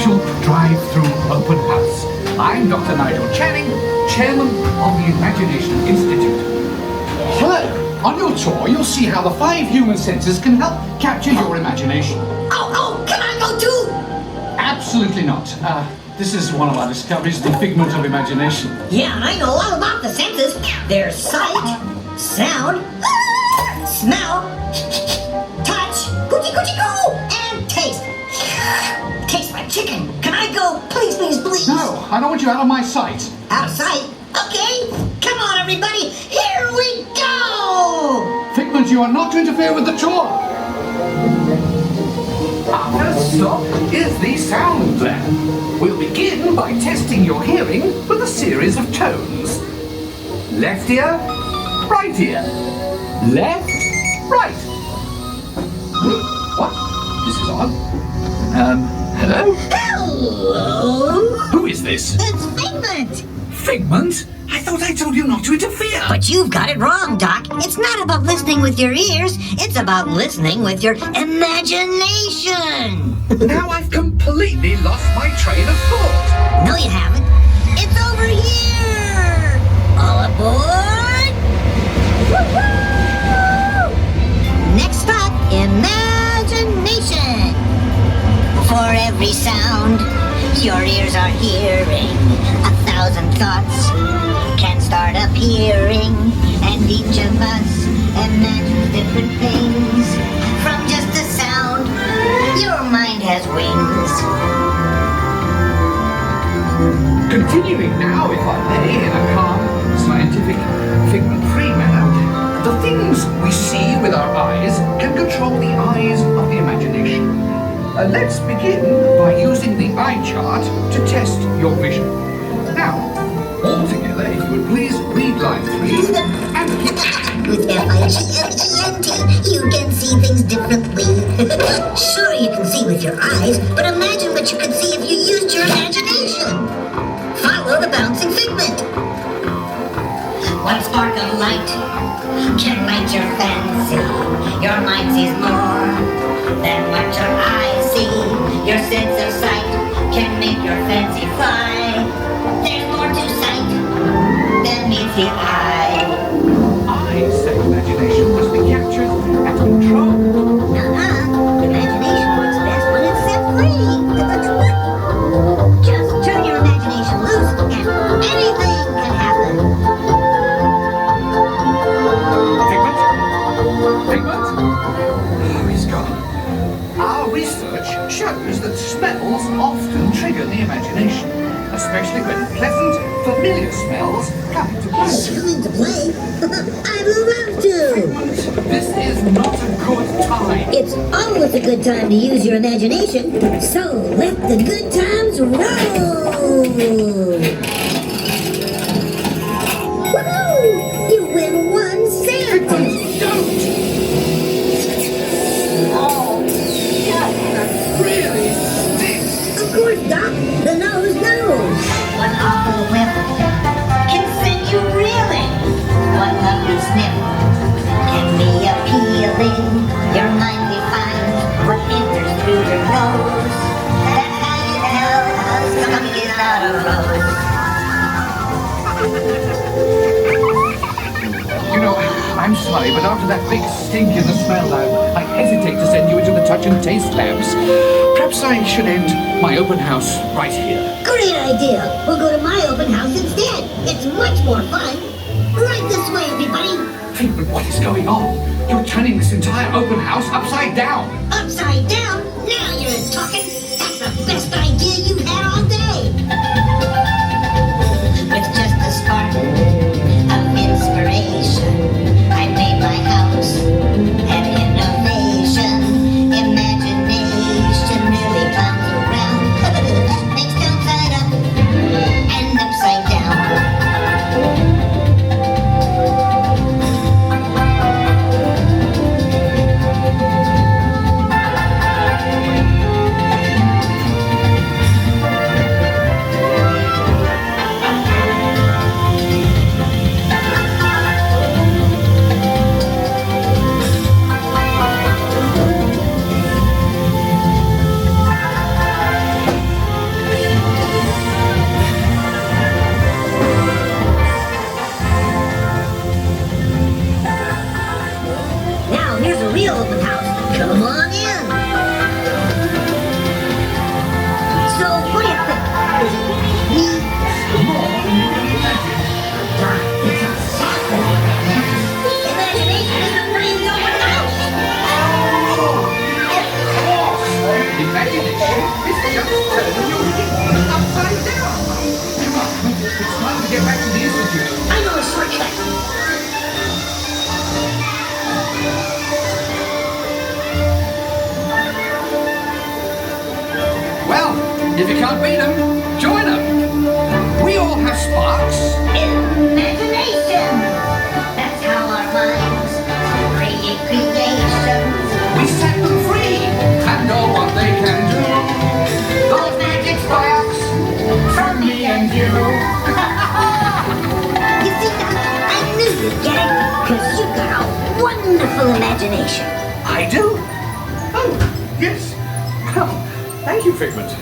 official drive-through open house. I'm Dr. Nigel Channing, Chairman of the Imagination Institute. Hello! On your tour, you'll see how the 5 human senses can help capture your imagination. Oh, can I go too? Absolutely not. This is one of our discoveries, the figment of imagination. Yeah, I know all about the senses. There's sight, sound, smell, touch, coochie-coochie-coo, and taste. Tastes like chicken. Can I go? Please, please, please. No, I don't want you out of my sight. Out of sight? Okay. Come on, everybody. Here we go. Figment, you are not to interfere with the tour. Our first stop is the sound lab. We'll begin by testing your hearing with a series of tones. Left ear, right ear. Left, right. What? This is odd. Hello? Hello. Who is this? It's Figment. Figment? I thought I told you not to interfere. But you've got it wrong, Doc. It's not about listening with your ears. It's about listening with your imagination. Now I've completely lost my train of thought. No, you haven't. It's over here. All aboard. Woo-hoo! Next stop, imagination. For every sound your ears are hearing, 1,000 thoughts can start appearing, and each of us imagines different things. From just a sound, your mind has wings. Continuing now, if I may, in a calm, scientific, figment-free manner, the things we see with our eyes can control the eyes of the imagination. Let's begin by using the eye chart to test your vision. Now, all together, if you would please read line 3 and With F-I-G-M-E-N-T, you can see things differently. Sure, you can see with your eyes, but imagine what you could see if you used your imagination. Follow the bouncing figment. One spark of light can light your fancy. Your mind sees more than what your eyes see. Your sense of sight can make your fancy fly. There's more to sight than meets the eye. I say imagination must be captured and controlled. Imagination works best when it's set free. Just turn your imagination loose and anything can happen. Figment? Oh, he's gone. Our research shows that smells often trigger the imagination, especially when pleasant, familiar smells come into play. Come into play? I'd love to. This is not a good time. It's always a good time to use your imagination, so let the good times roll. Woohoo! You win 1 cent. Don't! Oh, yeah, that really stinks. Of course, Doc. The nose knows. One awful whiff can send you reeling. One lovely sniff can be appealing. Your mind defines what enters through your nose. That's how you tell a skunk is not a rose. You know, I'm sorry, but after that big stink in the smell lab, I hesitate to send you into the touch and taste labs. Perhaps I should end my open house right here. Great idea. We'll go to my open house instead. It's much more fun. Right this way, everybody. Figment, what is going on? You're turning this entire open house upside down. Upside down? Now you're talking. That's the best idea you've had all day. With just a spark of inspiration, I made my house an innovation. Imagination really comes around. Makes downside up and upside down. If you can't beat them, join them. We all have sparks. Imagination! That's how our minds create creations. We set them free and know what they can do. Those magic sparks from me and you. You see, Doc, I knew you'd get it, because you've got a wonderful imagination. I do? Oh, yes. Well, thank you, Figment.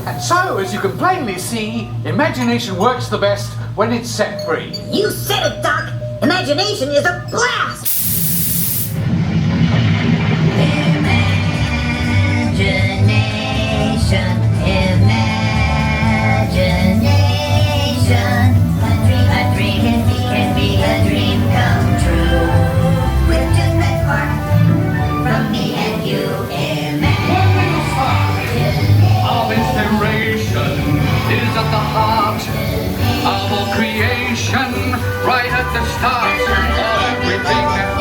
And so, as you can plainly see, imagination works the best when it's set free. You said it, Doc. Imagination is a blast. Imagination, imagination. A dream can be a dream come true. With just that spark from me and you. Of inspiration is at the heart of all creation, right at the start of everything that